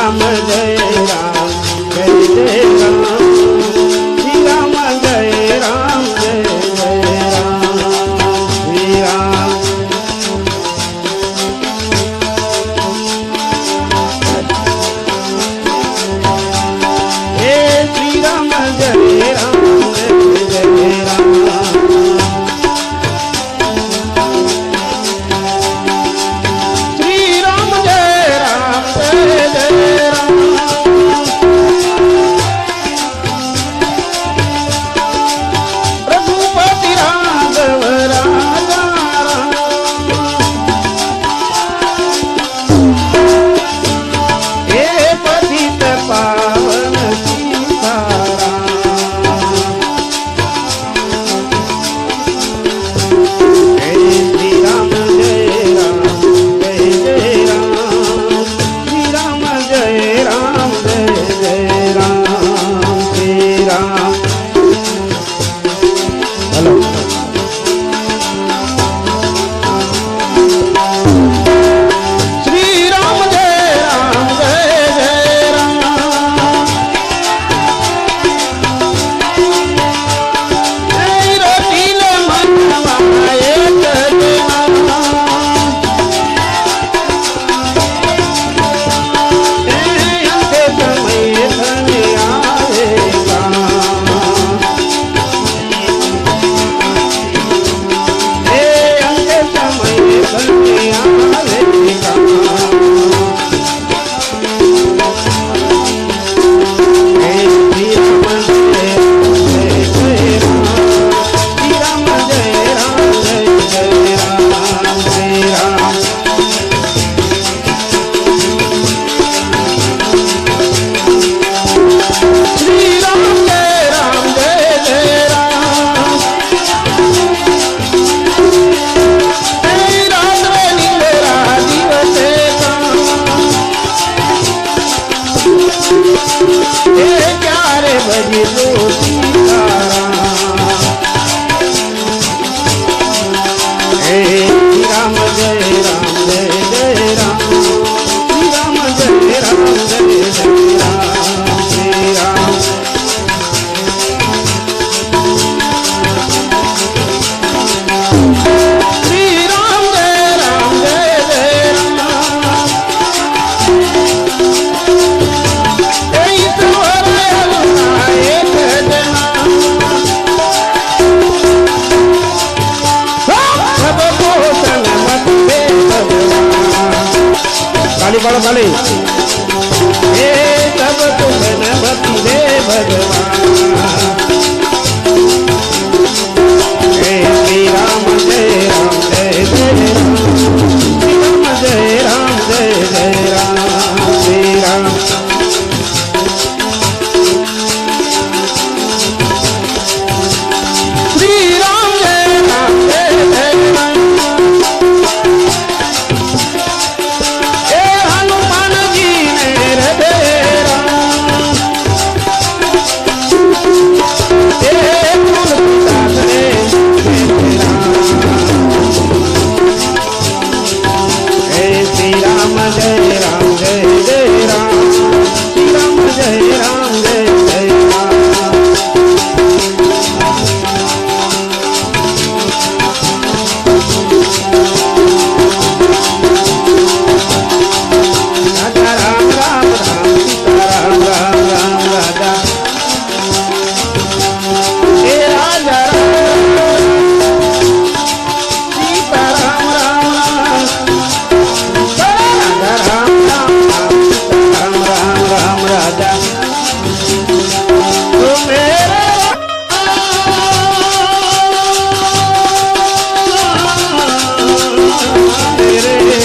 राम जय राम जय जय राम श्री राम जय राम जय जय राम श्री राम हे श्री राम जय राम जय जय राम पढ़ो खाली हे तब तुम नमति दे भगवान हे श्री राम जय राम जय जय राम श्री राम जय राम जय जय राम श्री राम जय राम जय जय राम रे